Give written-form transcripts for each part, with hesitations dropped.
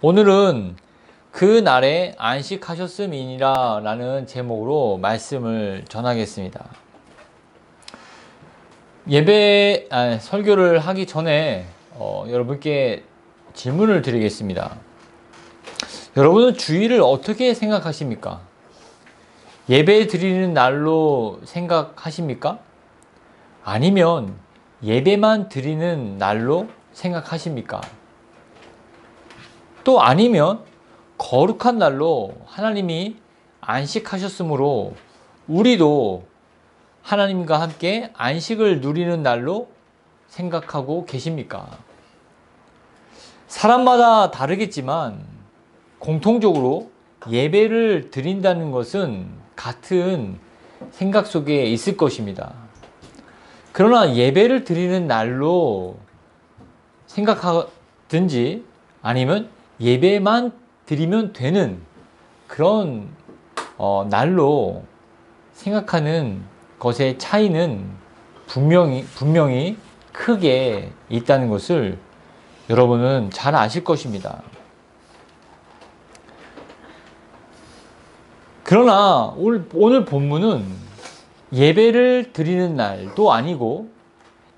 오늘은 그 날에 안식하셨음이니라 라는 제목으로 말씀을 전하겠습니다. 설교를 하기 전에 여러분께 질문을 드리겠습니다. 여러분은 주일을 어떻게 생각하십니까? 예배 드리는 날로 생각하십니까? 아니면 예배만 드리는 날로 생각하십니까? 또 아니면 거룩한 날로 하나님이 안식하셨으므로 우리도 하나님과 함께 안식을 누리는 날로 생각하고 계십니까? 사람마다 다르겠지만 공통적으로 예배를 드린다는 것은 같은 생각 속에 있을 것입니다. 그러나 예배를 드리는 날로 생각하든지 아니면 예배만 드리면 되는 그런 날로 생각하는 것의 차이는 분명히 크게 있다는 것을 여러분은 잘 아실 것입니다. 그러나 오늘 본문은 예배를 드리는 날도 아니고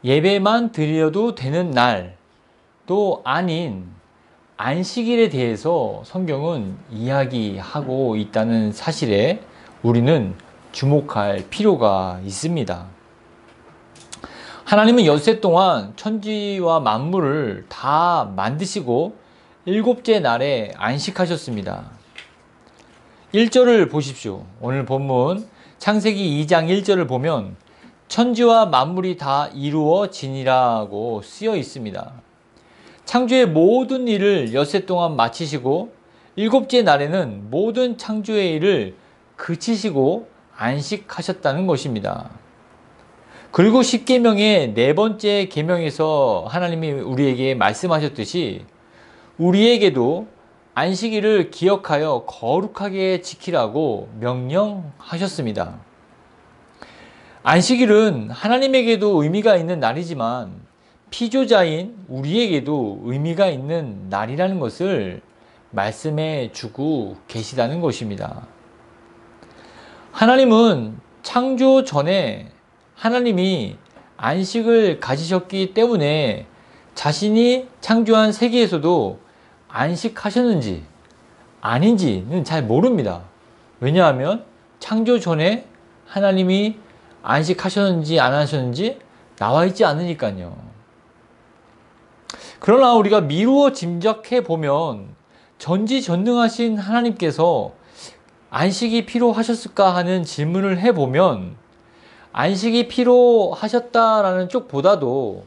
예배만 드려도 되는 날도 아닌 안식일에 대해서 성경은 이야기하고 있다는 사실에 우리는 주목할 필요가 있습니다. 하나님은 엿새 동안 천지와 만물을 다 만드시고 일곱째 날에 안식하셨습니다. 1절을 보십시오. 오늘 본문 창세기 2장 1절을 보면 천지와 만물이 다 이루어지니라고 쓰여 있습니다. 창조의 모든 일을 엿새 동안 마치시고 일곱째 날에는 모든 창조의 일을 그치시고 안식하셨다는 것입니다. 그리고 십계명의 네 번째 계명에서 하나님이 우리에게 말씀하셨듯이 우리에게도 안식일을 기억하여 거룩하게 지키라고 명령하셨습니다. 안식일은 하나님에게도 의미가 있는 날이지만 피조자인 우리에게도 의미가 있는 날이라는 것을 말씀해 주고 계시다는 것입니다. 하나님은 창조 전에 하나님이 안식을 가지셨기 때문에 자신이 창조한 세계에서도 안식하셨는지 아닌지는 잘 모릅니다. 왜냐하면 창조 전에 하나님이 안식하셨는지 안 하셨는지 나와 있지 않으니까요. 그러나 우리가 미루어 짐작해 보면 전지전능하신 하나님께서 안식이 필요하셨을까 하는 질문을 해보면 안식이 필요하셨다라는 쪽보다도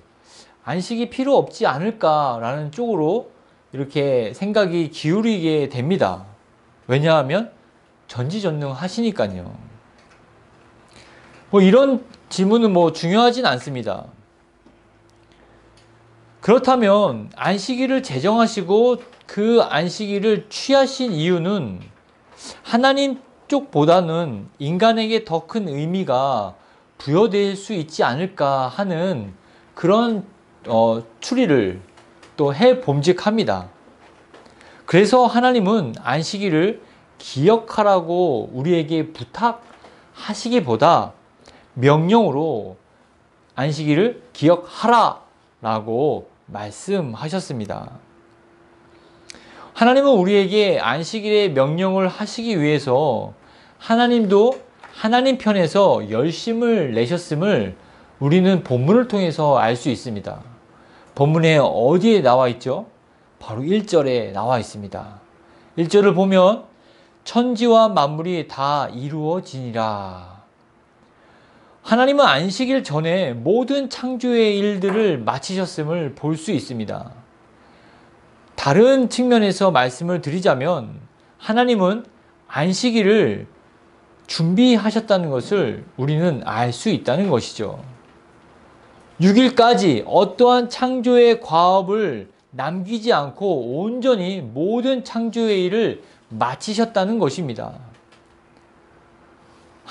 안식이 필요 없지 않을까라는 쪽으로 이렇게 생각이 기울이게 됩니다. 왜냐하면 전지전능하시니까요. 이런 질문은 중요하진 않습니다. 그렇다면 안식일을 제정하시고 그 안식일을 취하신 이유는 하나님 쪽보다는 인간에게 더 큰 의미가 부여될 수 있지 않을까 하는 그런 추리를 또 해봄직합니다. 그래서 하나님은 안식일을 기억하라고 우리에게 부탁하시기보다 명령으로 안식일을 기억하라 라고 말씀하셨습니다. 하나님은 우리에게 안식일의 명령을 하시기 위해서 하나님도 하나님 편에서 열심을 내셨음을 우리는 본문을 통해서 알 수 있습니다. 본문에 어디에 나와 있죠? 바로 1절에 나와 있습니다. 1절을 보면 천지와 만물이 다 이루어지니라. 하나님은 안식일 전에 모든 창조의 일들을 마치셨음을 볼 수 있습니다. 다른 측면에서 말씀을 드리자면 하나님은 안식일을 준비하셨다는 것을 우리는 알 수 있다는 것이죠. 6일까지 어떠한 창조의 과업을 남기지 않고 온전히 모든 창조의 일을 마치셨다는 것입니다.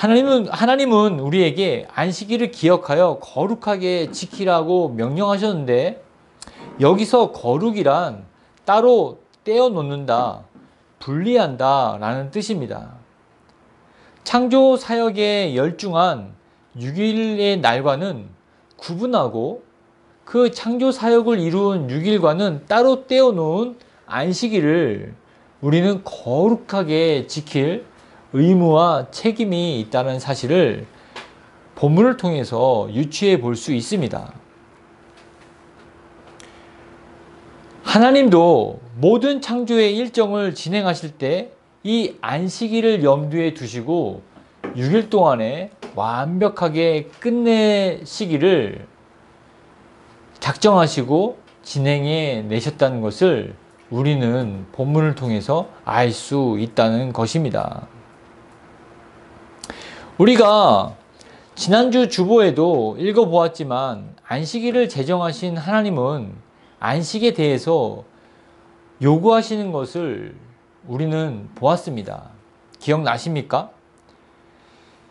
하나님은 우리에게 안식일을 기억하여 거룩하게 지키라고 명령하셨는데 여기서 거룩이란 따로 떼어놓는다, 분리한다 라는 뜻입니다. 창조 사역에 열중한 6일의 날과는 구분하고 그 창조 사역을 이룬 6일과는 따로 떼어놓은 안식일을 우리는 거룩하게 지킬 의무와 책임이 있다는 사실을 본문을 통해서 유추해 볼 수 있습니다. 하나님도 모든 창조의 일정을 진행하실 때 이 안식일을 염두에 두시고 6일 동안에 완벽하게 끝내시기를 작정하시고 진행해 내셨다는 것을 우리는 본문을 통해서 알 수 있다는 것입니다. 우리가 지난주 주보에도 읽어보았지만 안식일을 제정하신 하나님은 안식에 대해서 요구하시는 것을 우리는 보았습니다. 기억나십니까?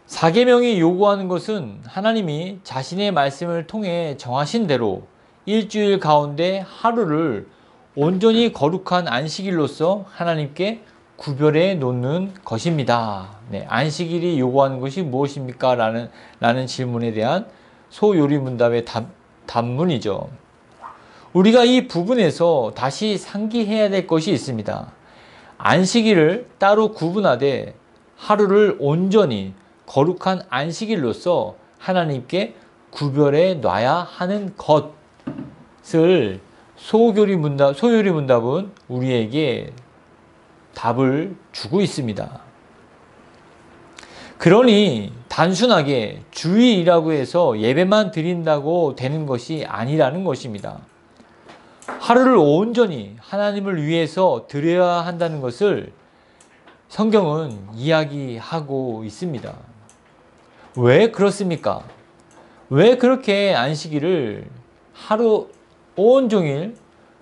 사계명이 요구하는 것은 하나님이 자신의 말씀을 통해 정하신 대로 일주일 가운데 하루를 온전히 거룩한 안식일로서 하나님께 구별해 놓는 것입니다. 네, 안식일이 요구하는 것이 무엇입니까? 라는 질문에 대한 소요리문답의 답문이죠. 우리가 이 부분에서 다시 상기해야 될 것이 있습니다. 안식일을 따로 구분하되 하루를 온전히 거룩한 안식일로서 하나님께 구별해 놔야 하는 것을 소요리문답은 우리에게 답을 주고 있습니다. 그러니 단순하게 주일이라고 해서 예배만 드린다고 되는 것이 아니라는 것입니다. 하루를 온전히 하나님을 위해서 드려야 한다는 것을 성경은 이야기하고 있습니다. 왜 그렇습니까? 왜 그렇게 안식일을 하루 온종일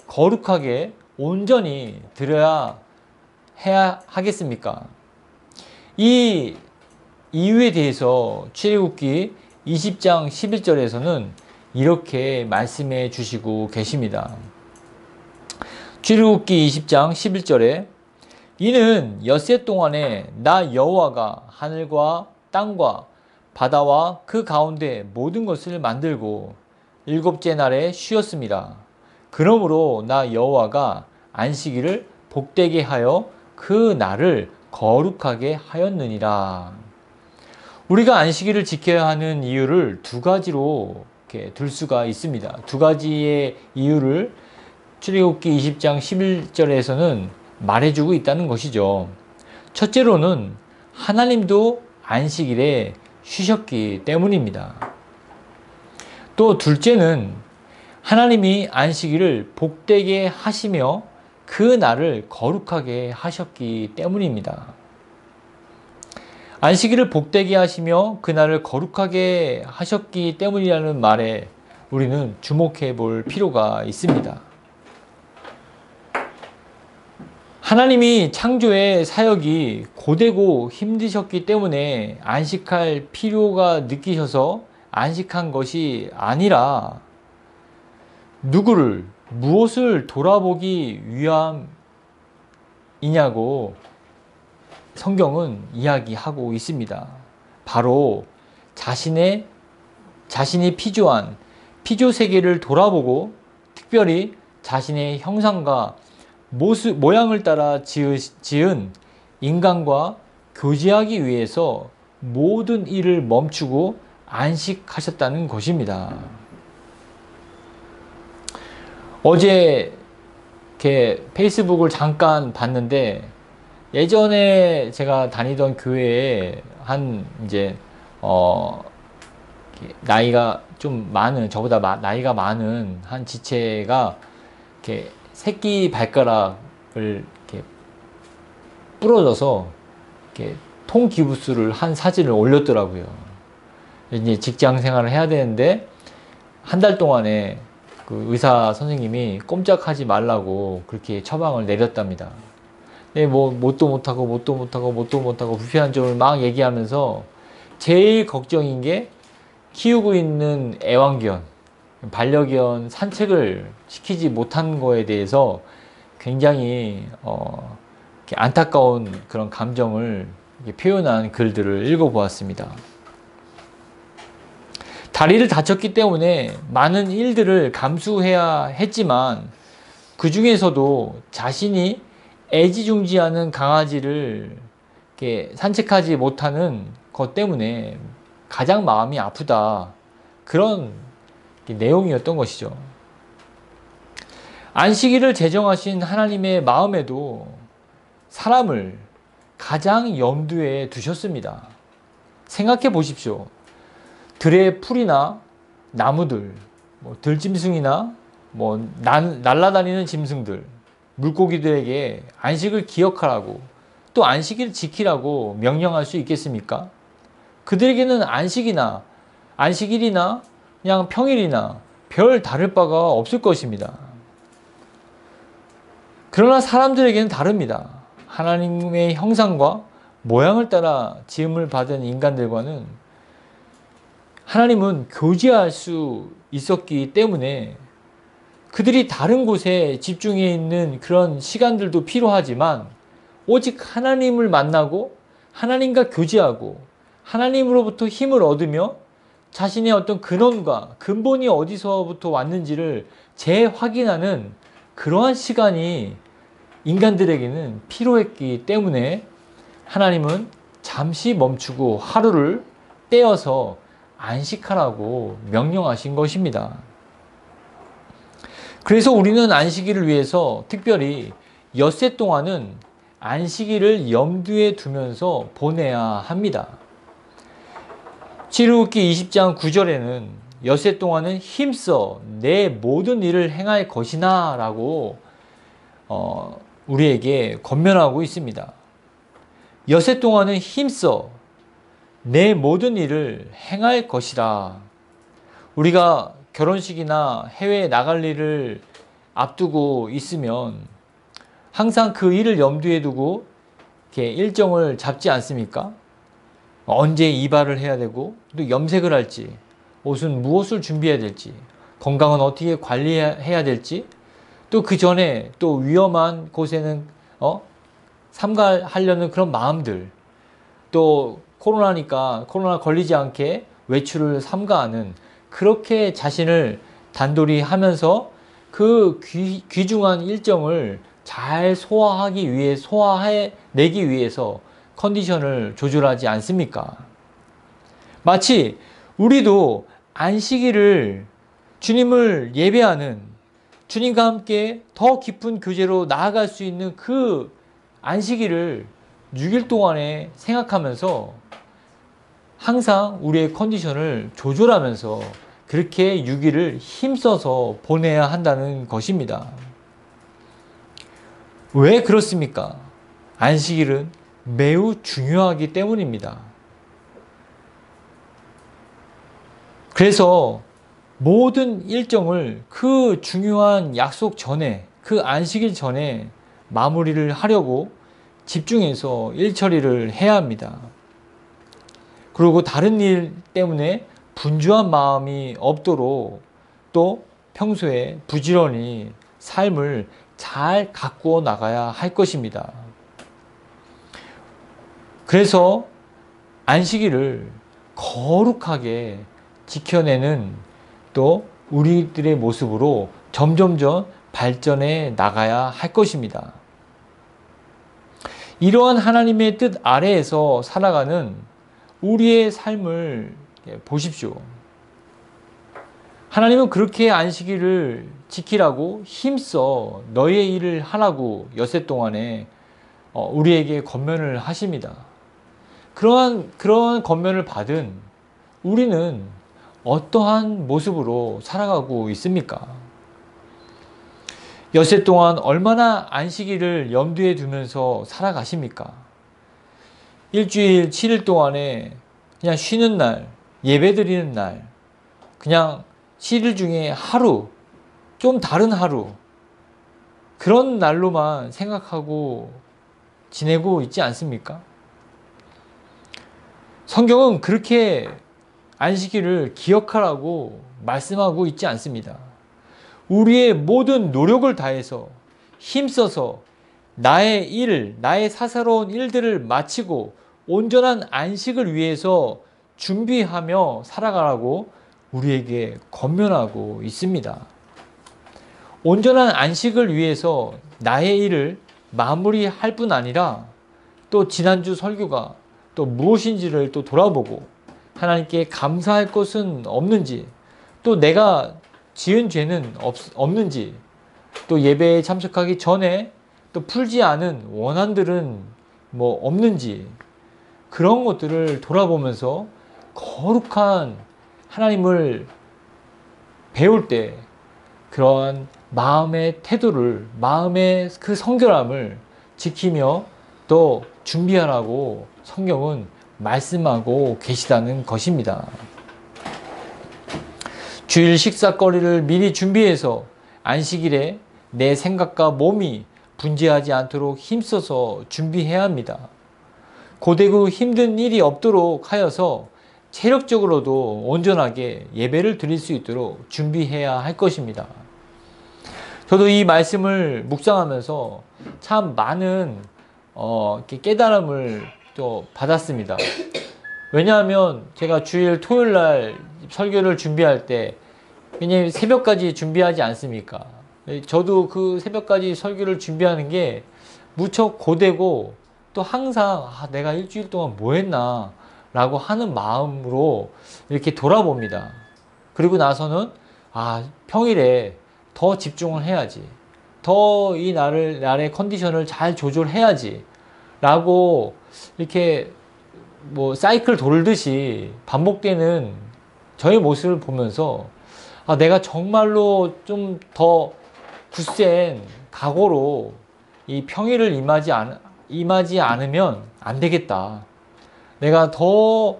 거룩하게 온전히 드려야 해야 하겠습니까? 이 이유에 대해서 출애굽기 20장 11절에서는 이렇게 말씀해 주시고 계십니다. 출애굽기 20장 11절에 이는 엿새 동안에 나 여호와가 하늘과 땅과 바다와 그 가운데 모든 것을 만들고 일곱째 날에 쉬었습니다. 그러므로 나 여호와가 안식일을 복되게 하여 그 날을 거룩하게 하였느니라. 우리가 안식일을 지켜야 하는 이유를 두 가지로 이렇게 들 수가 있습니다. 두 가지의 이유를 출애굽기 20장 11절에서는 말해주고 있다는 것이죠. 첫째로는 하나님도 안식일에 쉬셨기 때문입니다. 또 둘째는 하나님이 안식일을 복되게 하시며 그 날을 거룩하게 하셨기 때문입니다. 안식일을 복되게 하시며 그 날을 거룩하게 하셨기 때문이라는 말에 우리는 주목해 볼 필요가 있습니다. 하나님이 창조의 사역이 고되고 힘드셨기 때문에 안식할 필요가 느끼셔서 안식한 것이 아니라 누구를, 무엇을 돌아보기 위함이냐고 성경은 이야기하고 있습니다. 바로 자신이 피조한 피조세계를 돌아보고 특별히 자신의 형상과 모양을 따라 지은 인간과 교제하기 위해서 모든 일을 멈추고 안식하셨다는 것입니다. 어제 이렇게 페이스북을 잠깐 봤는데 예전에 제가 다니던 교회에 나이가 좀 많은, 저보다 나이가 많은 한 지체가 이렇게 새끼 발가락을 이렇게 부러져서 이렇게 통기부스를 한 사진을 올렸더라고요. 이제 직장 생활을 해야 되는데 한 달 동안에 그 의사 선생님이 꼼짝하지 말라고 그렇게 처방을 내렸답니다. 네, 뭣도 못하고 불편한 점을 막 얘기하면서 제일 걱정인 게 키우고 있는 애완견, 반려견 산책을 시키지 못한 거에 대해서 굉장히 이렇게 안타까운 그런 감정을 이렇게 표현한 글들을 읽어보았습니다. 다리를 다쳤기 때문에 많은 일들을 감수해야 했지만 그 중에서도 자신이 애지중지하는 강아지를 이렇게 산책하지 못하는 것 때문에 가장 마음이 아프다. 그런 내용이었던 것이죠. 안식일을 제정하신 하나님의 마음에도 사람을 가장 염두에 두셨습니다. 생각해 보십시오. 들의 풀이나 나무들, 들짐승이나 날아다니는 짐승들, 물고기들에게 안식을 기억하라고 또 안식일을 지키라고 명령할 수 있겠습니까? 그들에게는 안식일이나 그냥 평일이나 별 다를 바가 없을 것입니다. 그러나 사람들에게는 다릅니다. 하나님의 형상과 모양을 따라 지음을 받은 인간들과는 하나님은 교제할 수 있었기 때문에 그들이 다른 곳에 집중해 있는 그런 시간들도 필요하지만 오직 하나님을 만나고 하나님과 교제하고 하나님으로부터 힘을 얻으며 자신의 어떤 근원과 근본이 어디서부터 왔는지를 재확인하는 그러한 시간이 인간들에게는 필요했기 때문에 하나님은 잠시 멈추고 하루를 떼어서 안식하라고 명령하신 것입니다. 그래서 우리는 안식일을 위해서 특별히 엿새 동안은 안식일을 염두에 두면서 보내야 합니다. 출애굽기 20장 9절에는 엿새 동안은 힘써 내 모든 일을 행할 것이나 라고 우리에게 권면하고 있습니다. 엿새 동안은 힘써 내 모든 일을 행할 것이라. 우리가 결혼식이나 해외에 나갈 일을 앞두고 있으면 항상 그 일을 염두에 두고 이렇게 일정을 잡지 않습니까? 언제 이발을 해야 되고 또 염색을 할지, 옷은 무엇을 준비해야 될지, 건강은 어떻게 관리해야 될지, 또 그 전에 또 위험한 곳에는 삼가하려는 그런 마음들, 또 코로나니까 코로나 걸리지 않게 외출을 삼가하는, 그렇게 자신을 단돌이 하면서 그 귀중한 일정을 잘 소화해내기 위해서 컨디션을 조절하지 않습니까? 마치 우리도 안식일을 주님을 예배하는, 주님과 함께 더 깊은 교제로 나아갈 수 있는 그 안식일을 6일 동안에 생각하면서 항상 우리의 컨디션을 조절하면서 그렇게 6일을 힘써서 보내야 한다는 것입니다. 왜 그렇습니까? 안식일은 매우 중요하기 때문입니다. 그래서 모든 일정을 그 중요한 약속 전에, 그 안식일 전에 마무리를 하려고 집중해서 일 처리를 해야 합니다. 그리고 다른 일 때문에 분주한 마음이 없도록 또 평소에 부지런히 삶을 잘 가꾸어 나가야 할 것입니다. 그래서 안식일을 거룩하게 지켜내는 또 우리들의 모습으로 점점점 발전해 나가야 할 것입니다. 이러한 하나님의 뜻 아래에서 살아가는 우리의 삶을 보십시오. 하나님은 그렇게 안식일을 지키라고 힘써 너의 일을 하라고 엿새 동안에 우리에게 권면을 하십니다. 그러한 권면을 받은 우리는 어떠한 모습으로 살아가고 있습니까? 엿새 동안 얼마나 안식일을 염두에 두면서 살아가십니까? 일주일 7일 동안에 그냥 쉬는 날, 예배드리는 날, 그냥 7일 중에 하루, 좀 다른 하루, 그런 날로만 생각하고 지내고 있지 않습니까? 성경은 그렇게 안식일을 기억하라고 말씀하고 있지 않습니다. 우리의 모든 노력을 다해서 힘써서 나의 일, 나의 사사로운 일들을 마치고 온전한 안식을 위해서 준비하며 살아가라고 우리에게 권면하고 있습니다. 온전한 안식을 위해서 나의 일을 마무리할 뿐 아니라 또 지난주 설교가 또 무엇인지를 또 돌아보고 하나님께 감사할 것은 없는지, 또 내가 지은 죄는 없는지, 또 예배에 참석하기 전에 또 풀지 않은 원한들은 뭐 없는지, 그런 것들을 돌아보면서 거룩한 하나님을 배울 때 그러한 마음의 태도를, 마음의 그 성결함을 지키며 또 준비하라고 성경은 말씀하고 계시다는 것입니다. 주일 식사거리를 미리 준비해서 안식일에 내 생각과 몸이 분재하지 않도록 힘써서 준비해야 합니다. 고되고 힘든 일이 없도록 하여서 체력적으로도 온전하게 예배를 드릴 수 있도록 준비해야 할 것입니다. 저도 이 말씀을 묵상하면서 참 많은 깨달음을 또 받았습니다. 왜냐하면 제가 주일 토요일 날 설교를 준비할 때, 왜냐하면 새벽까지 준비하지 않습니까? 저도 그 새벽까지 설교를 준비하는 게 무척 고되고, 또 항상 내가 일주일 동안 뭐 했나 라고 하는 마음으로 이렇게 돌아봅니다. 그리고 나서는 평일에 더 집중을 해야지, 더 이 날의 컨디션을 잘 조절해야지 라고 이렇게 뭐 사이클 돌듯이 반복되는 저의 모습을 보면서 내가 정말로 좀 더 굳센 각오로 이 평일을 임하지 않으면 안 되겠다. 내가 더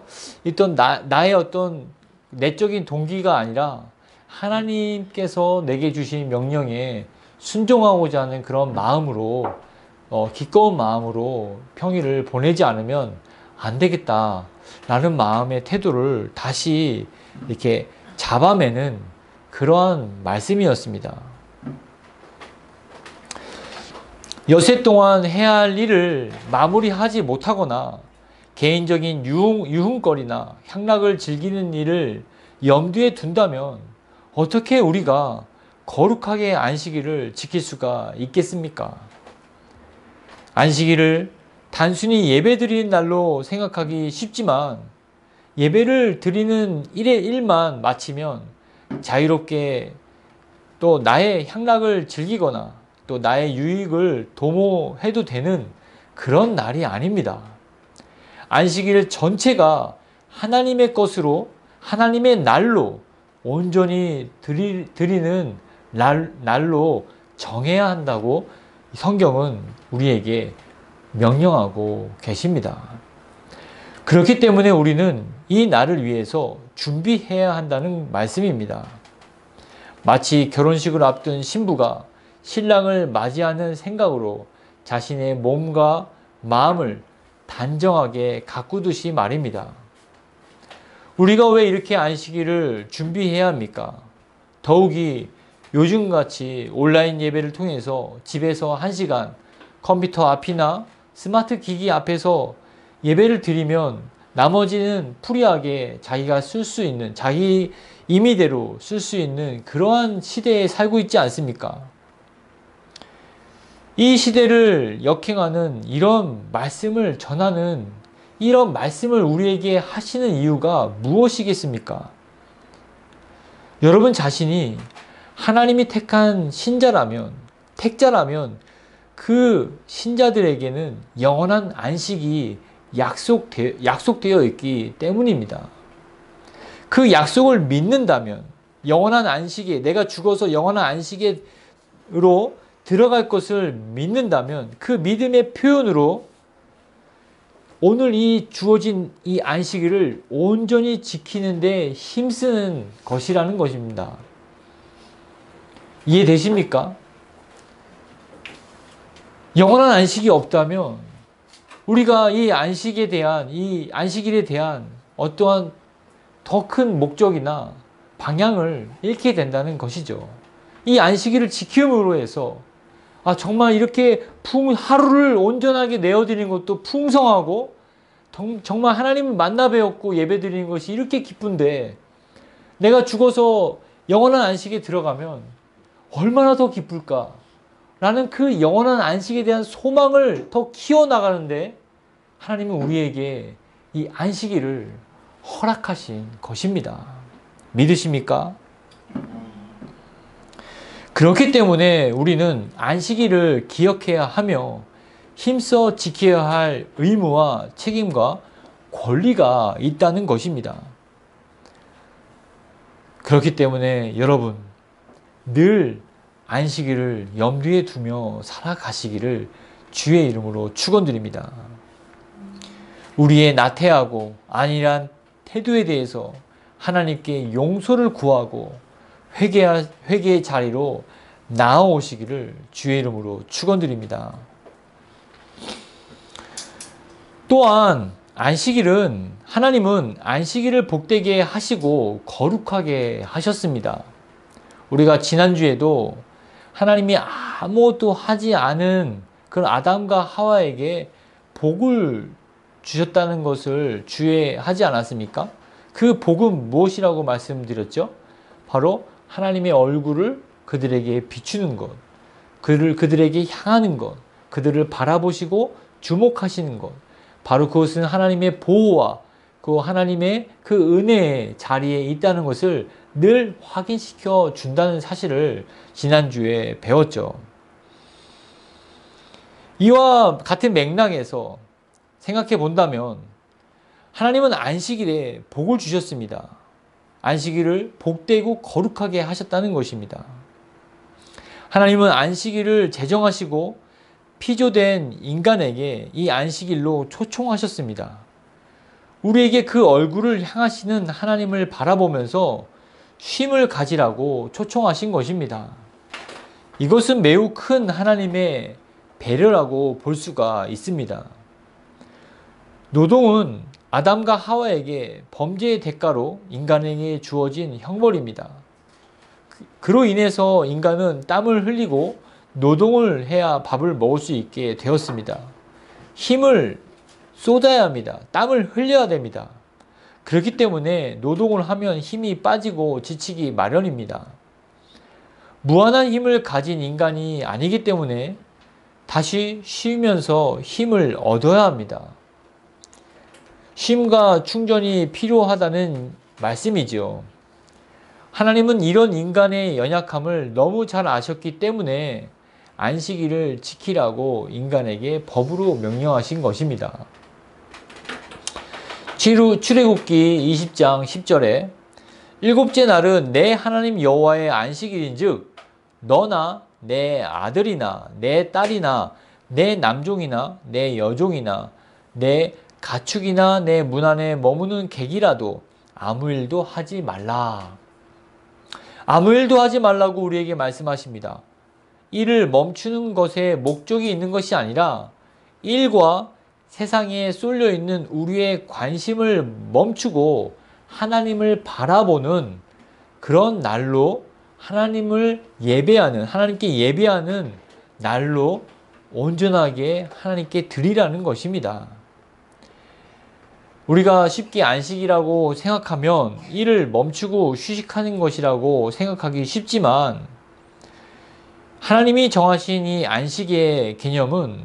나의 어떤 내적인 동기가 아니라 하나님께서 내게 주신 명령에 순종하고자 하는 그런 마음으로, 기꺼운 마음으로 평일을 보내지 않으면 안 되겠다 라는 마음의 태도를 다시 이렇게 잡아매는 그러한 말씀이었습니다. 여세 동안 해야 할 일을 마무리하지 못하거나 개인적인 유흥거리나 향락을 즐기는 일을 염두에 둔다면 어떻게 우리가 거룩하게 안식일을 지킬 수가 있겠습니까? 안식일을 단순히 예배 드리는 날로 생각하기 쉽지만, 예배를 드리는 일의 일만 마치면 자유롭게 또 나의 향락을 즐기거나 또 나의 유익을 도모해도 되는 그런 날이 아닙니다. 안식일 전체가 하나님의 것으로, 하나님의 날로 온전히 드리는 날로 정해야 한다고 성경은 우리에게 명령하고 계십니다. 그렇기 때문에 우리는 이 날을 위해서 준비해야 한다는 말씀입니다. 마치 결혼식을 앞둔 신부가 신랑을 맞이하는 생각으로 자신의 몸과 마음을 단정하게 가꾸듯이 말입니다. 우리가 왜 이렇게 안식일을 준비해야 합니까? 더욱이 요즘같이 온라인 예배를 통해서 집에서 1시간 컴퓨터 앞이나 스마트 기기 앞에서 예배를 드리면 나머지는 프리하게 자기가 쓸 수 있는, 자기 임의대로 쓸 수 있는 그러한 시대에 살고 있지 않습니까? 이 시대를 역행하는 이런 말씀을 전하는, 이런 말씀을 우리에게 하시는 이유가 무엇이겠습니까? 여러분 자신이 하나님이 택한 택자라면 그 신자들에게는 영원한 안식이 약속되어 있기 때문입니다. 그 약속을 믿는다면, 영원한 안식에, 내가 죽어서 영원한 안식으로 들어갈 것을 믿는다면, 그 믿음의 표현으로 오늘 이 주어진 이 안식일을 온전히 지키는 데 힘쓰는 것이라는 것입니다. 이해되십니까? 영원한 안식이 없다면 우리가 이 안식일에 대한 어떠한 더 큰 목적이나 방향을 잃게 된다는 것이죠. 이 안식일을 지킴으로 해서 아, 정말 이렇게 하루를 온전하게 내어드리는 것도 풍성하고 정말 하나님을 만나 뵈었고 예배 드리는 것이 이렇게 기쁜데 내가 죽어서 영원한 안식에 들어가면 얼마나 더 기쁠까? 라는 그 영원한 안식에 대한 소망을 더 키워나가는데 하나님은 우리에게 이 안식일을 허락하신 것입니다. 믿으십니까? 그렇기 때문에 우리는 안식일을 기억해야 하며 힘써 지켜야 할 의무와 책임과 권리가 있다는 것입니다. 그렇기 때문에 여러분 늘 안식일을 염두에 두며 살아가시기를 주의 이름으로 축원드립니다. 우리의 나태하고 안일한 태도에 대해서 하나님께 용서를 구하고 회개의 자리로 나아오시기를 주의 이름으로 축원드립니다. 또한 안식일은 하나님은 안식일을 복되게 하시고 거룩하게 하셨습니다. 우리가 지난주에도 하나님이 아무것도 하지 않은 그런 아담과 하와에게 복을 주셨다는 것을 주에 하지 않았습니까? 그 복은 무엇이라고 말씀드렸죠? 바로 하나님의 얼굴을 그들에게 비추는 것, 그들에게 향하는 것, 그들을 바라보시고 주목하시는 것, 바로 그것은 하나님의 보호와 그 하나님의 그 은혜의 자리에 있다는 것을 늘 확인시켜 준다는 사실을 지난주에 배웠죠. 이와 같은 맥락에서 생각해 본다면 하나님은 안식일에 복을 주셨습니다. 안식일을 복되고 거룩하게 하셨다는 것입니다. 하나님은 안식일을 제정하시고 피조된 인간에게 이 안식일로 초청하셨습니다. 우리에게 그 얼굴을 향하시는 하나님을 바라보면서 쉼을 가지라고 초청하신 것입니다. 이것은 매우 큰 하나님의 배려라고 볼 수가 있습니다. 노동은 아담과 하와에게 범죄의 대가로 인간에게 주어진 형벌입니다. 그로 인해서 인간은 땀을 흘리고 노동을 해야 밥을 먹을 수 있게 되었습니다. 힘을 쏟아야 합니다. 땀을 흘려야 됩니다. 그렇기 때문에 노동을 하면 힘이 빠지고 지치기 마련입니다. 무한한 힘을 가진 인간이 아니기 때문에 다시 쉬면서 힘을 얻어야 합니다. 쉼과 충전이 필요하다는 말씀이지요. 하나님은 이런 인간의 연약함을 너무 잘 아셨기 때문에 안식일을 지키라고 인간에게 법으로 명령하신 것입니다. 출애굽기 20장 10절에 일곱째 날은 내 하나님 여호와의 안식일인즉 너나 내 아들이나 내 딸이나 내 남종이나 내 여종이나 내 가축이나 내 문 안에 머무는 객이라도 아무 일도 하지 말라. 아무 일도 하지 말라고 우리에게 말씀하십니다. 일을 멈추는 것에 목적이 있는 것이 아니라 일과 세상에 쏠려 있는 우리의 관심을 멈추고 하나님을 바라보는 그런 날로 하나님을 예배하는, 하나님께 예배하는 날로 온전하게 하나님께 드리라는 것입니다. 우리가 쉽게 안식이라고 생각하면 일을 멈추고 휴식하는 것이라고 생각하기 쉽지만 하나님이 정하신 이 안식의 개념은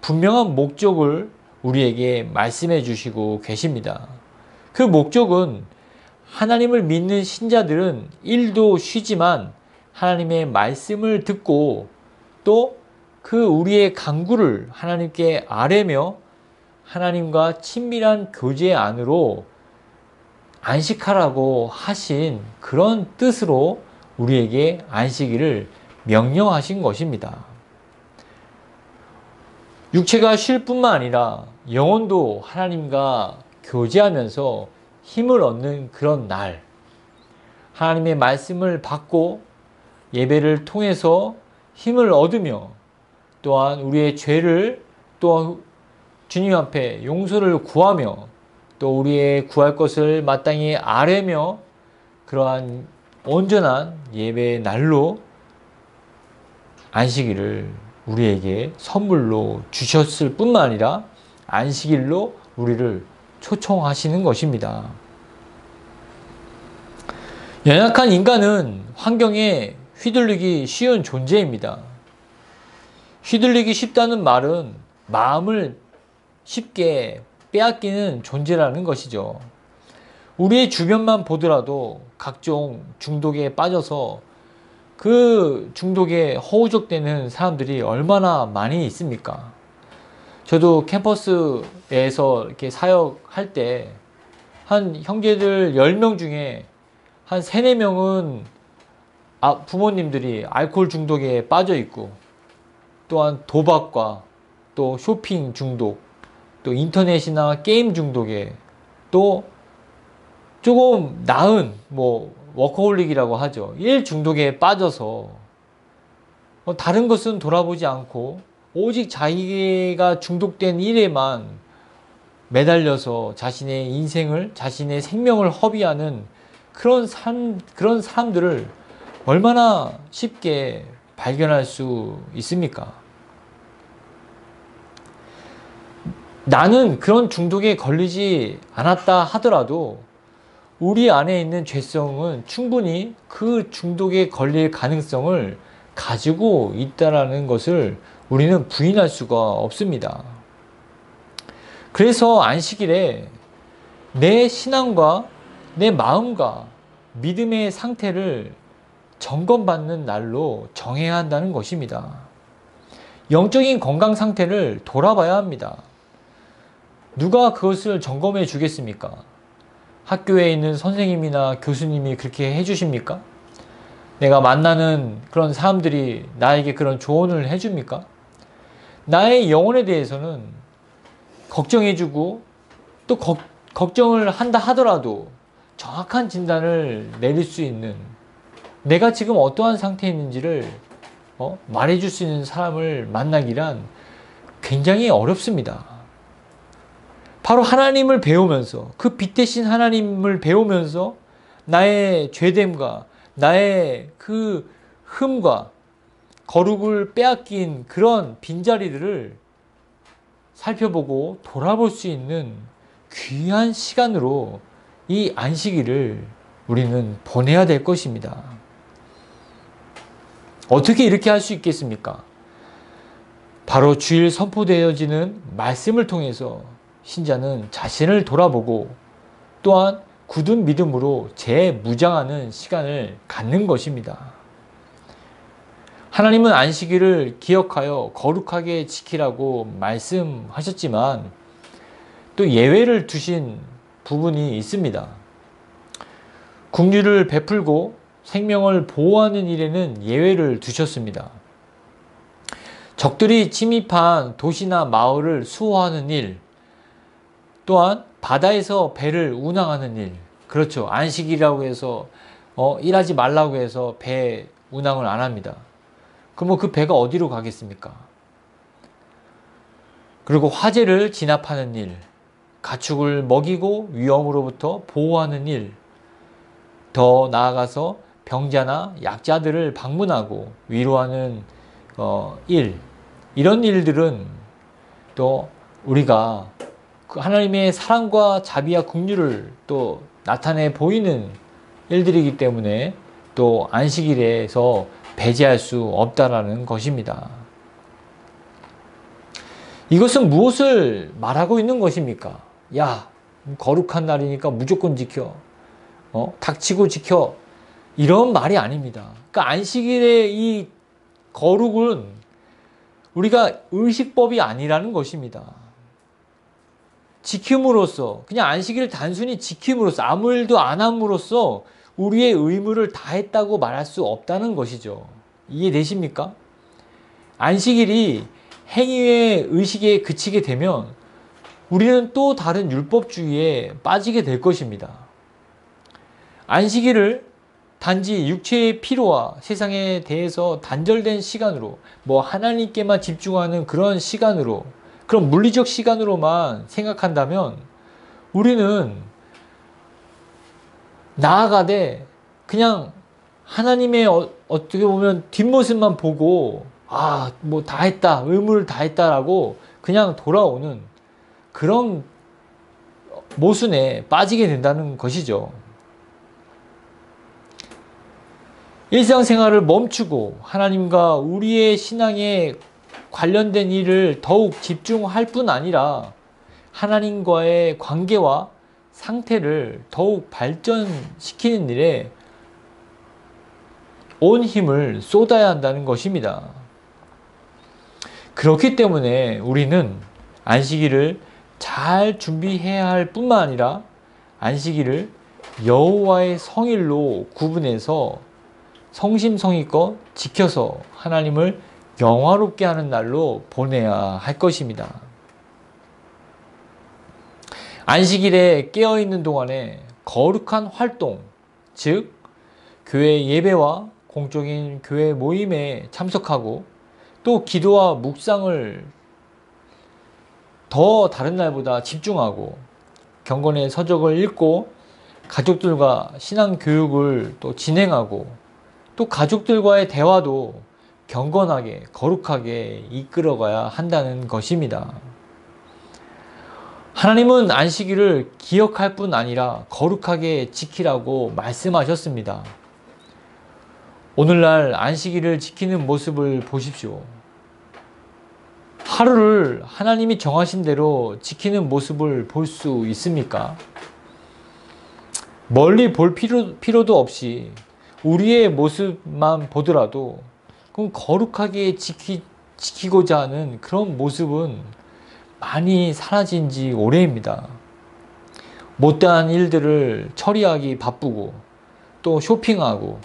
분명한 목적을 우리에게 말씀해 주시고 계십니다. 그 목적은 하나님을 믿는 신자들은 일도 쉬지만 하나님의 말씀을 듣고 또 그 우리의 간구를 하나님께 아뢰며 하나님과 친밀한 교제 안으로 안식하라고 하신 그런 뜻으로 우리에게 안식일을 명령하신 것입니다. 육체가 쉴 뿐만 아니라 영혼도 하나님과 교제하면서 힘을 얻는 그런 날, 하나님의 말씀을 받고 예배를 통해서 힘을 얻으며 또한 우리의 죄를 또 주님 앞에 용서를 구하며 또 우리의 구할 것을 마땅히 아뢰며 그러한 온전한 예배의 날로 안식일을 우리에게 선물로 주셨을 뿐만 아니라 안식일로 우리를 초청하시는 것입니다. 연약한 인간은 환경에 휘둘리기 쉬운 존재입니다. 휘둘리기 쉽다는 말은 마음을 쉽게 빼앗기는 존재라는 것이죠. 우리의 주변만 보더라도 각종 중독에 빠져서 그 중독에 허우적대는 사람들이 얼마나 많이 있습니까? 저도 캠퍼스에서 이렇게 사역할 때 한 형제들 10명 중에 한 3, 4명은 부모님들이 알코올 중독에 빠져 있고, 또한 도박과 또 쇼핑 중독, 또 인터넷이나 게임 중독에, 또 조금 나은 워커홀릭이라고 하죠. 일 중독에 빠져서 다른 것은 돌아보지 않고 오직 자기가 중독된 일에만 매달려서 자신의 인생을, 자신의 생명을 허비하는 그런 사람들을 얼마나 쉽게 발견할 수 있습니까? 나는 그런 중독에 걸리지 않았다 하더라도 우리 안에 있는 죄성은 충분히 그 중독에 걸릴 가능성을 가지고 있다는 것을 우리는 부인할 수가 없습니다. 그래서 안식일에 내 신앙과 내 마음과 믿음의 상태를 점검받는 날로 정해야 한다는 것입니다. 영적인 건강 상태를 돌아봐야 합니다. 누가 그것을 점검해 주겠습니까? 학교에 있는 선생님이나 교수님이 그렇게 해주십니까? 내가 만나는 그런 사람들이 나에게 그런 조언을 해줍니까? 나의 영혼에 대해서는 걱정해주고 또 걱정을 한다 하더라도 정확한 진단을 내릴 수 있는, 내가 지금 어떠한 상태에 있는지를 말해줄 수 있는 사람을 만나기란 굉장히 어렵습니다. 바로 하나님을 배우면서, 그 빛 대신 하나님을 배우면서 나의 죄됨과 나의 그 흠과 거룩을 빼앗긴 그런 빈자리들을 살펴보고 돌아볼 수 있는 귀한 시간으로 이 안식일을 우리는 보내야 될 것입니다. 어떻게 이렇게 할 수 있겠습니까? 바로 주일 선포되어지는 말씀을 통해서 신자는 자신을 돌아보고 또한 굳은 믿음으로 재무장하는 시간을 갖는 것입니다. 하나님은 안식일을 기억하여 거룩하게 지키라고 말씀하셨지만 또 예외를 두신 부분이 있습니다. 긍휼을 베풀고 생명을 보호하는 일에는 예외를 두셨습니다. 적들이 침입한 도시나 마을을 수호하는 일, 또한 바다에서 배를 운항하는 일, 그렇죠. 안식이라고 해서 일하지 말라고 해서 배 운항을 안 합니다. 그럼 그 배가 어디로 가겠습니까? 그리고 화재를 진압하는 일, 가축을 먹이고 위험으로부터 보호하는 일, 더 나아가서 병자나 약자들을 방문하고 위로하는 일, 이런 일들은 또 우리가 하나님의 사랑과 자비와 긍휼을 또 나타내 보이는 일들이기 때문에 또 안식일에서 배제할 수 없다라는 것입니다. 이것은 무엇을 말하고 있는 것입니까? 야, 거룩한 날이니까 무조건 지켜. 닥치고 지켜. 이런 말이 아닙니다. 그러니까 안식일의 이 거룩은 우리가 의식법이 아니라는 것입니다. 지킴으로써, 그냥 안식일을 단순히 지킴으로써, 아무 일도 안 함으로써 우리의 의무를 다했다고 말할 수 없다는 것이죠. 이해되십니까? 안식일이 행위의 의식에 그치게 되면 우리는 또 다른 율법주의에 빠지게 될 것입니다. 안식일을 단지 육체의 피로와 세상에 대해서 단절된 시간으로, 하나님께만 집중하는 그런 시간으로, 그런 물리적 시간으로만 생각한다면 우리는 나아가되 그냥 하나님의 어떻게 보면 뒷모습만 보고 뭐 다 했다, 의무를 다 했다라고 그냥 돌아오는 그런 모순에 빠지게 된다는 것이죠. 일상생활을 멈추고 하나님과 우리의 신앙에 관련된 일을 더욱 집중할 뿐 아니라 하나님과의 관계와 상태를 더욱 발전시키는 일에 온 힘을 쏟아야 한다는 것입니다. 그렇기 때문에 우리는 안식일을 잘 준비해야 할 뿐만 아니라 안식일을 여호와의 성일로 구분해서 성심성의껏 지켜서 하나님을 영화롭게 하는 날로 보내야 할 것입니다. 안식일에 깨어있는 동안에 거룩한 활동, 즉 교회 예배와 공적인 교회 모임에 참석하고 또 기도와 묵상을 더 다른 날보다 집중하고 경건의 서적을 읽고 가족들과 신앙 교육을 또 진행하고 또 가족들과의 대화도 경건하게 거룩하게 이끌어가야 한다는 것입니다. 하나님은 안식일을 기억할 뿐 아니라 거룩하게 지키라고 말씀하셨습니다. 오늘날 안식일을 지키는 모습을 보십시오. 하루를 하나님이 정하신 대로 지키는 모습을 볼 수 있습니까? 멀리 볼 필요도 없이 우리의 모습만 보더라도 그럼 거룩하게 지키고자 하는 그런 모습은 많이 사라진 지 오래입니다. 못다한 일들을 처리하기 바쁘고 또 쇼핑하고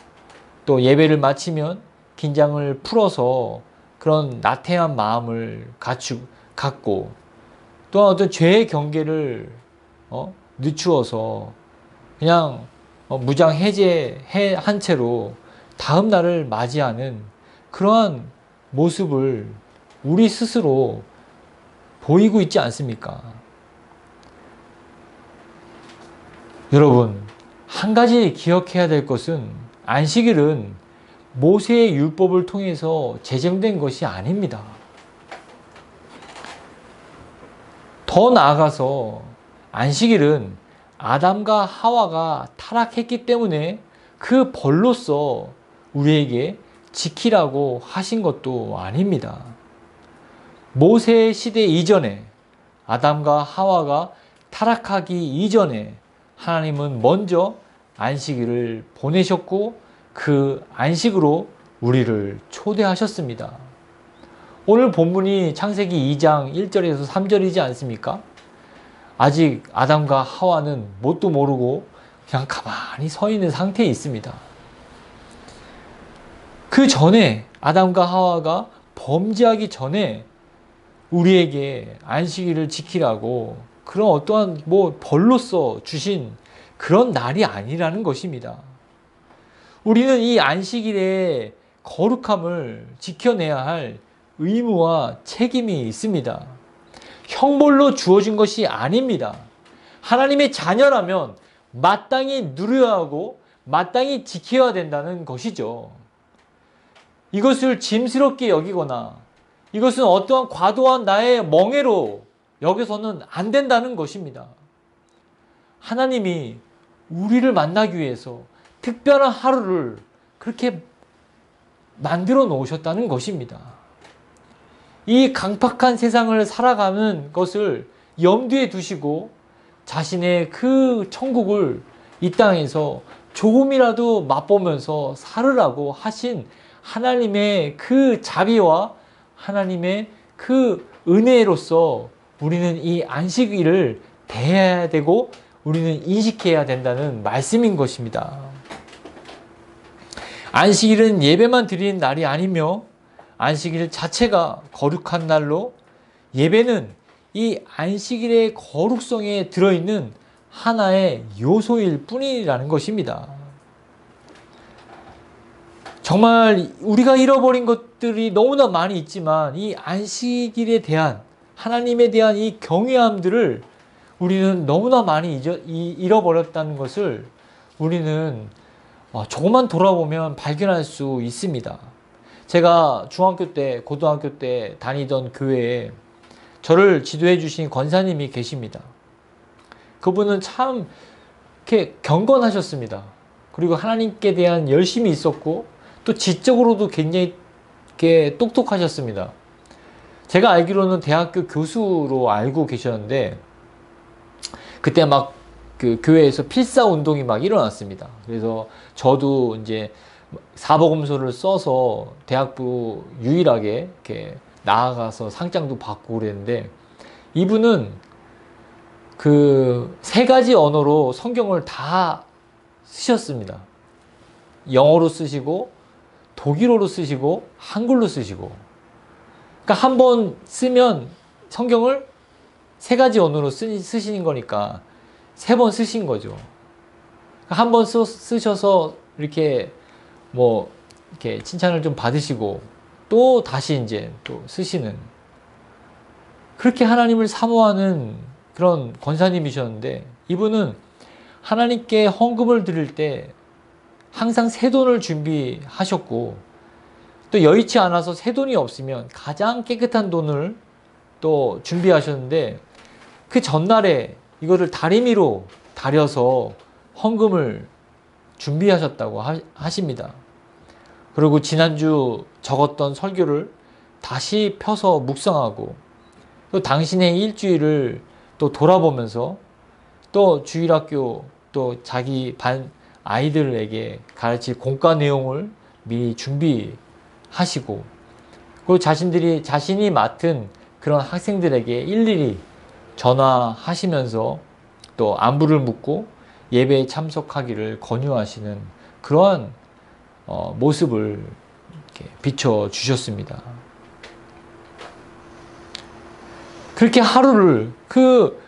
또 예배를 마치면 긴장을 풀어서 그런 나태한 마음을 갖고 또 어떤 죄의 경계를 늦추어서 그냥 무장 해제한 채로 다음 날을 맞이하는 그러한 모습을 우리 스스로 보이고 있지 않습니까? 여러분, 한 가지 기억해야 될 것은 안식일은 모세의 율법을 통해서 제정된 것이 아닙니다. 더 나아가서 안식일은 아담과 하와가 타락했기 때문에 그 벌로서 우리에게 지키라고 하신 것도 아닙니다. 모세 시대 이전에 아담과 하와가 타락하기 이전에 하나님은 먼저 안식일을 보내셨고 그 안식으로 우리를 초대하셨습니다. 오늘 본문이 창세기 2장 1절에서 3절이지 않습니까? 아직 아담과 하와는 뭣도 모르고 그냥 가만히 서 있는 상태에 있습니다. 그 전에 아담과 하와가 범죄하기 전에 우리에게 안식일을 지키라고 그런 어떠한 벌로서 주신 그런 날이 아니라는 것입니다. 우리는 이 안식일의 거룩함을 지켜내야 할 의무와 책임이 있습니다. 형벌로 주어진 것이 아닙니다. 하나님의 자녀라면 마땅히 누려야 하고 마땅히 지켜야 된다는 것이죠. 이것을 짐스럽게 여기거나 이것은 어떠한 과도한 나의 멍해로 여기서는 안 된다는 것입니다. 하나님이 우리를 만나기 위해서 특별한 하루를 그렇게 만들어 놓으셨다는 것입니다. 이 강팍한 세상을 살아가는 것을 염두에 두시고 자신의 그 천국을 이 땅에서 조금이라도 맛보면서 살으라고 하신 하나님의 그 자비와 하나님의 그 은혜로서 우리는 이 안식일을 대해야 되고 우리는 인식해야 된다는 말씀인 것입니다. 안식일은 예배만 드리는 날이 아니며 안식일 자체가 거룩한 날로 예배는 이 안식일의 거룩성에 들어있는 하나의 요소일 뿐이라는 것입니다. 정말 우리가 잃어버린 것들이 너무나 많이 있지만 이 안식일에 대한 하나님에 대한 이 경외함들을 우리는 너무나 많이 잃어버렸다는 것을 우리는 조금만 돌아보면 발견할 수 있습니다. 제가 중학교 때, 고등학교 때 다니던 교회에 저를 지도해 주신 권사님이 계십니다. 그분은 참 이렇게 경건하셨습니다. 그리고 하나님께 대한 열심이 있었고 또 지적으로도 굉장히 이렇게 똑똑하셨습니다. 제가 알기로는 대학교 교수로 알고 계셨는데 그때 막 그 교회에서 필사 운동이 막 일어났습니다. 그래서 저도 이제 사복음서를 써서 대학부 유일하게 이렇게 나아가서 상장도 받고 그랬는데 이분은 그 세 가지 언어로 성경을 다 쓰셨습니다. 영어로 쓰시고 독일어로 쓰시고 한글로 쓰시고 그러니까 한 번 쓰면 성경을 세 가지 언어로 쓰시는 거니까 세 번 쓰신 거죠. 한 번 쓰셔서 이렇게 뭐 이렇게 칭찬을 좀 받으시고 또 다시 이제 또 쓰시는 그렇게 하나님을 사모하는 그런 권사님이셨는데 이분은 하나님께 헌금을 드릴 때 항상 새 돈을 준비하셨고 또 여의치 않아서 새 돈이 없으면 가장 깨끗한 돈을 또 준비하셨는데 그 전날에 이거를 다리미로 다려서 헌금을 준비하셨다고 하십니다. 그리고 지난주 적었던 설교를 다시 펴서 묵상하고 또 당신의 일주일을 또 돌아보면서 또 주일학교 또 자기 반 아이들에게 가르칠 공과 내용을 미리 준비하시고 그리고 자신이 맡은 그런 학생들에게 일일이 전화하시면서 또 안부를 묻고 예배에 참석하기를 권유하시는 그러한 모습을 이렇게 비춰주셨습니다. 그렇게 하루를 그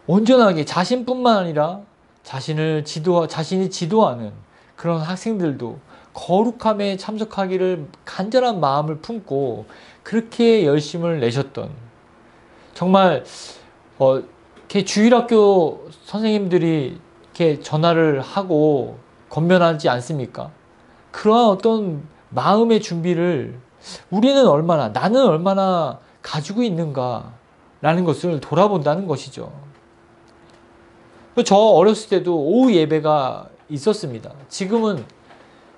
온전하게 자신뿐만 아니라 자신이 지도하는 그런 학생들도 거룩함에 참석하기를 간절한 마음을 품고 그렇게 열심을 내셨던 정말 이렇게 주일학교 선생님들이 이렇게 전화를 하고 권면하지 않습니까? 그러한 어떤 마음의 준비를 나는 얼마나 가지고 있는가라는 것을 돌아본다는 것이죠. 저 어렸을 때도 오후 예배가 있었습니다. 지금은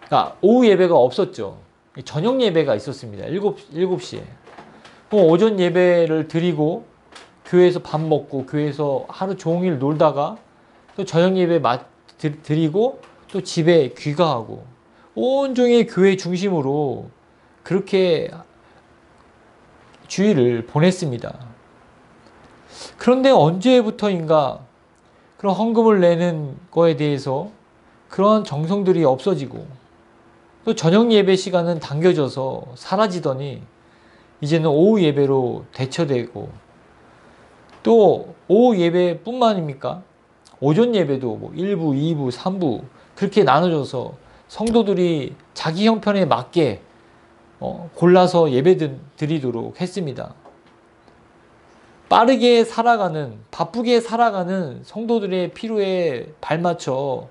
그러니까 오후 예배가 없었죠. 저녁 예배가 있었습니다. 7시에. 오전 예배를 드리고 교회에서 밥 먹고 교회에서 하루 종일 놀다가 또 저녁 예배 드리고 또 집에 귀가하고 온종일 교회 중심으로 그렇게 주일을 보냈습니다. 그런데 언제부터인가 그런 헌금을 내는 거에 대해서 그런 정성들이 없어지고 또 저녁 예배 시간은 당겨져서 사라지더니 이제는 오후 예배로 대처되고 또 오후 예배뿐만입니까? 오전 예배도 뭐 1부, 2부, 3부 그렇게 나눠져서 성도들이 자기 형편에 맞게 골라서 예배 드리도록 했습니다. 빠르게 살아가는, 바쁘게 살아가는 성도들의 필요에 발맞춰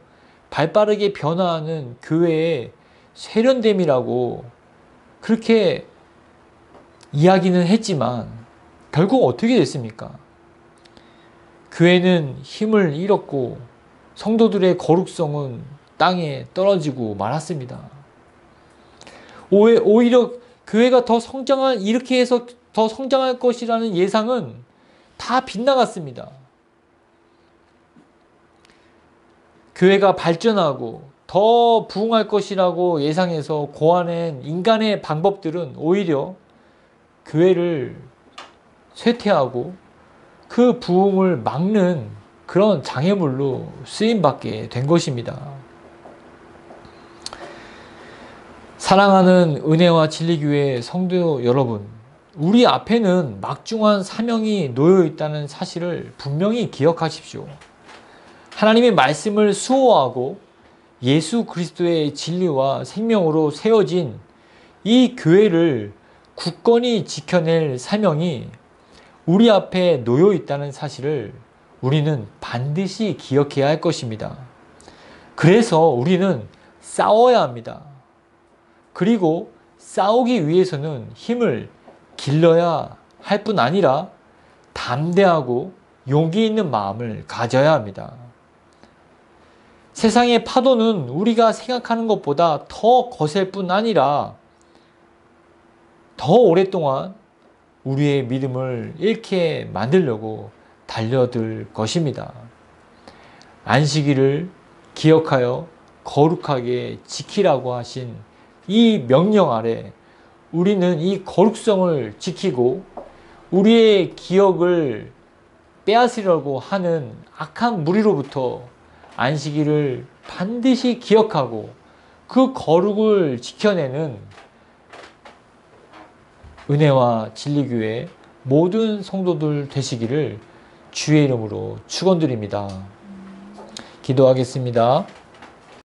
발빠르게 변화하는 교회의 세련됨이라고 그렇게 이야기는 했지만 결국 어떻게 됐습니까? 교회는 힘을 잃었고 성도들의 거룩성은 땅에 떨어지고 말았습니다. 오히려 교회가 이렇게 해서 더 성장할 것이라는 예상은 다 빗나갔습니다. 교회가 발전하고 더 부흥할 것이라고 예상해서 고안한 인간의 방법들은 오히려 교회를 쇠퇴하고 그 부흥을 막는 그런 장애물로 쓰임받게 된 것입니다. 사랑하는 은혜와 진리교회 성도 여러분, 우리 앞에는 막중한 사명이 놓여 있다는 사실을 분명히 기억하십시오. 하나님의 말씀을 수호하고 예수 그리스도의 진리와 생명으로 세워진 이 교회를 굳건히 지켜낼 사명이 우리 앞에 놓여 있다는 사실을 우리는 반드시 기억해야 할 것입니다. 그래서 우리는 싸워야 합니다. 그리고 싸우기 위해서는 힘을 길러야 할 뿐 아니라 담대하고 용기 있는 마음을 가져야 합니다. 세상의 파도는 우리가 생각하는 것보다 더 거셀 뿐 아니라 더 오랫동안 우리의 믿음을 잃게 만들려고 달려들 것입니다. 안식일을 기억하여 거룩하게 지키라고 하신 이 명령 아래 우리는 이 거룩성을 지키고 우리의 기억을 빼앗으려고 하는 악한 무리로부터 안식일을 반드시 기억하고 그 거룩을 지켜내는 은혜와 진리교회 모든 성도들 되시기를 주의 이름으로 축원드립니다. 기도하겠습니다.